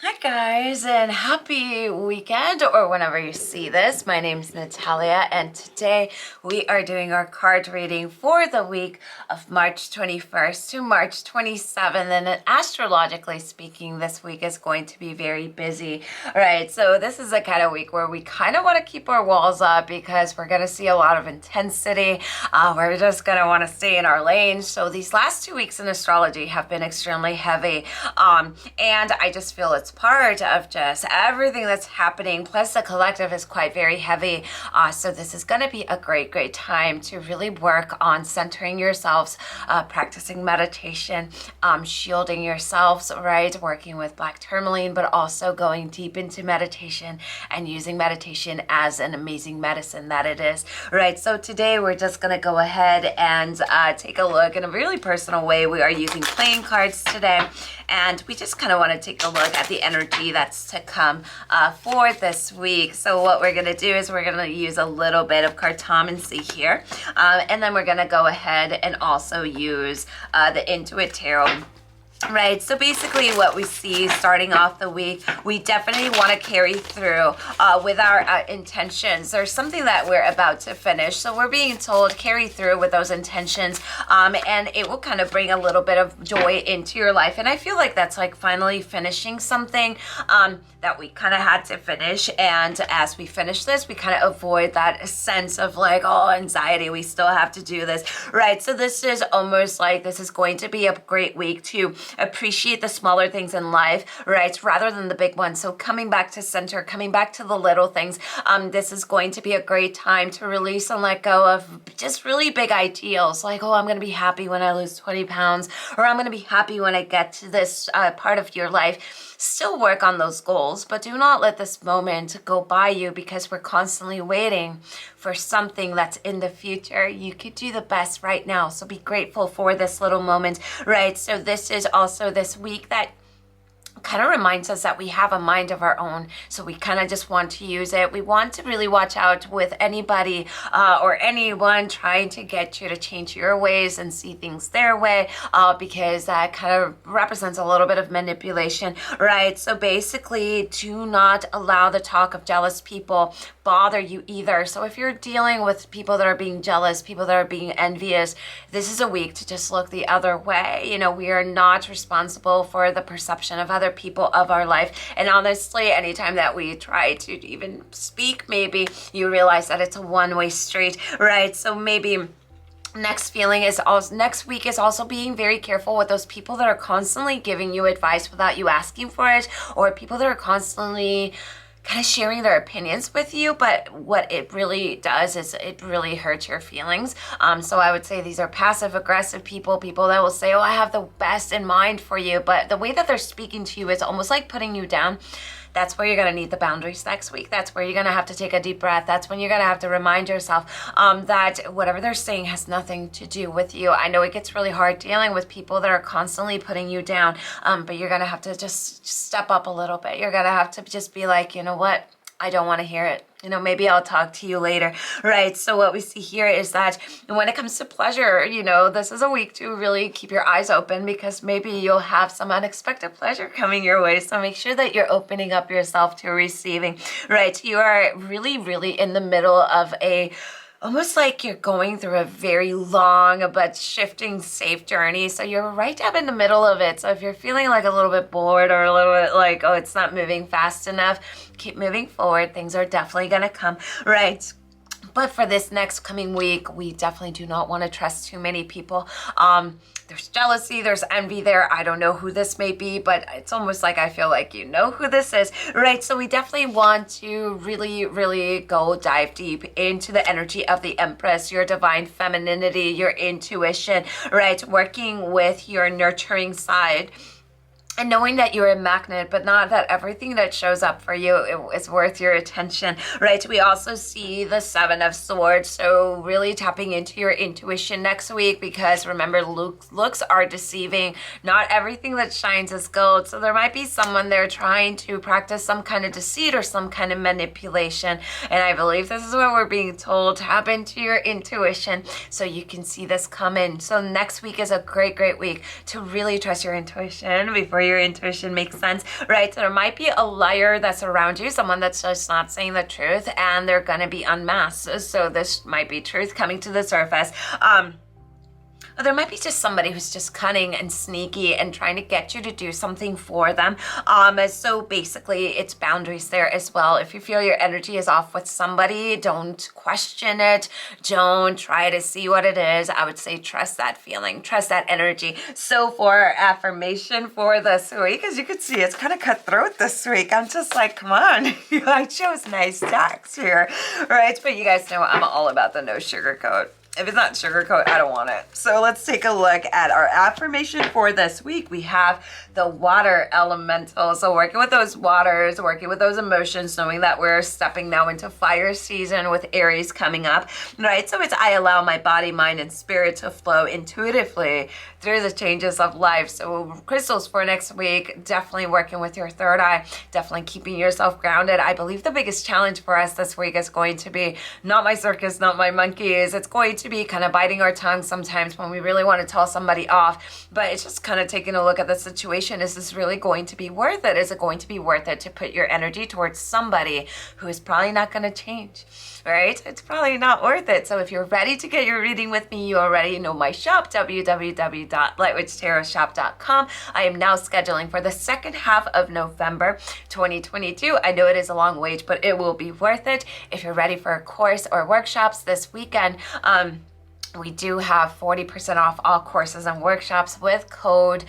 Hi guys, and happy weekend, or whenever you see this. My name's Natalia, and today we are doing our card reading for the week of March 21st to March 27th. And astrologically speaking, this week is going to be very busy. All right, so this is a kind of week where we kind of want to keep our walls up because we're going to see a lot of intensity. We're just going to want to stay in our lane. So these last 2 weeks in astrology have been extremely heavy, and I just feel it's part of just everything that's happening. Plus the collective is quite very heavy. So this is going to be a great time to really work on centering yourselves, practicing meditation, shielding yourselves, right? Working with black tourmaline, but also going deep into meditation and using meditation as an amazing medicine that it is, right? So today we're just going to go ahead and take a look in a really personal way. We are using playing cards today, and we just kind of want to take a look at the energy that's to come for this week. So what we're going to do is we're going to use a little bit of cartomancy here, and then we're going to go ahead and also use the Intuit Tarot. Right, so basically what we see starting off the week, we definitely want to carry through with our intentions. There's something that we're about to finish, so we're being told carry through with those intentions, and it will kind of bring a little bit of joy into your life. And I feel like that's like finally finishing something that we kind of had to finish, and as we finish this, we kind of avoid that sense of like, oh, anxiety, we still have to do this, right? So this is almost like this is going to be a great week to appreciate the smaller things in life, right, rather than the big ones. So coming back to center, coming back to the little things, this is going to be a great time to release and let go of just really big ideals, like, oh, I'm going to be happy when I lose 20 pounds, or I'm going to be happy when I get to this part of your life. Still work on those goals, but do not let this moment go by you because we're constantly waiting for something that's in the future. You could do the best right now, so be grateful for this little moment, right? So this is also this week that kind of reminds us that we have a mind of our own, so we kind of just want to use it. We want to really watch out with anybody or anyone trying to get you to change your ways and see things their way, because that kind of represents a little bit of manipulation, right? So basically, do not allow the talk of jealous people bother you either. So if you're dealing with people that are being jealous, people that are being envious, this is a week to just look the other way. You know, we are not responsible for the perception of other people of our life. And honestly, anytime that we try to even speak, maybe you realize that it's a one-way street, right? So maybe next week is also being very careful with those people that are constantly giving you advice without you asking for it, or people that are constantly kind of sharing their opinions with you, but what it really does is it really hurts your feelings. So I would say these are passive aggressive people that will say, oh, I have the best in mind for you, but the way that they're speaking to you is almost like putting you down. That's where you're going to need the boundaries next week. That's where you're going to have to take a deep breath. That's when you're going to have to remind yourself that whatever they're saying has nothing to do with you. I know it gets really hard dealing with people that are constantly putting you down, but you're going to have to just step up a little bit. You're going to have to just be like, you know what? I don't want to hear it. You know, maybe I'll talk to you later, right? So what we see here is that when it comes to pleasure, you know, this is a week to really keep your eyes open because maybe you'll have some unexpected pleasure coming your way. So make sure that you're opening up yourself to receiving, right? You are really in the middle of almost like you're going through a very long but shifting safe journey. So you're right up in the middle of it. So if you're feeling like a little bit bored or a little bit like, oh, it's not moving fast enough, keep moving forward. Things are definitely going to come, right? But for this next coming week, we definitely do not want to trust too many people. There's jealousy, there's envy there. I don't know who this may be, but it's almost like I feel like you know who this is, right? So we definitely want to really go dive deep into the energy of the Empress, your divine femininity, your intuition, right? Working with your nurturing side. And knowing that you're a magnet, but not that everything that shows up for you is worth your attention, right? We also see the Seven of Swords, so really tapping into your intuition next week, because remember, looks are deceiving. Not everything that shines is gold, so there might be someone there trying to practice some kind of deceit or some kind of manipulation, and I believe this is what we're being told. Tap into your intuition so you can see this come in. So next week is a great week to really trust your intuition before your intuition makes sense, right? So there might be a liar that's around you, someone that's just not saying the truth, and they're going to be unmasked. So this might be truth coming to the surface. Or there might be just somebody who's just cunning and sneaky and trying to get you to do something for them. So basically, it's boundaries there as well. If you feel your energy is off with somebody, don't question it. Don't try to see what it is. I would say trust that feeling, trust that energy. So for our affirmation for this week, as you can see, it's kind of cutthroat this week. I'm just like, come on. I chose nice decks here, right? But you guys know I'm all about the no sugarcoat. If it's not sugarcoat, I don't want it. So let's take a look at our affirmation for this week. We have the water elemental. So working with those waters, working with those emotions, knowing that we're stepping now into fire season with Aries coming up, right? So it's I allow my body, mind, and spirit to flow intuitively through the changes of life. So crystals for next week, definitely working with your third eye, definitely keeping yourself grounded. I believe the biggest challenge for us this week is going to be not my circus, not my monkeys. It's going to be kind of biting our tongue sometimes when we really want to tell somebody off, but it's just kind of taking a look at the situation. Is this really going to be worth it? Is it going to be worth it to put your energy towards somebody who is probably not going to change, right? It's probably not worth it. So if you're ready to get your reading with me, you already know my shop, www.lightwitchtarotshop.com. I am now scheduling for the second half of November 2022. I know it is a long wait, but it will be worth it. If you're ready for a course or workshops this weekend, we do have 40% off all courses and workshops with code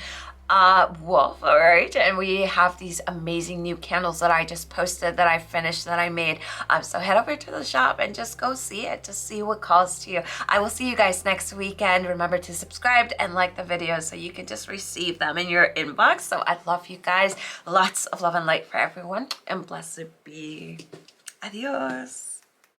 Wolf, all right? And we have these amazing new candles that I just posted, that I finished, that I made. So head over to the shop and just go see it, to see what calls to you. I will see you guys next weekend. Remember to subscribe and like the videos so you can just receive them in your inbox. So I love you guys. Lots of love and light for everyone, and blessed be. Adios.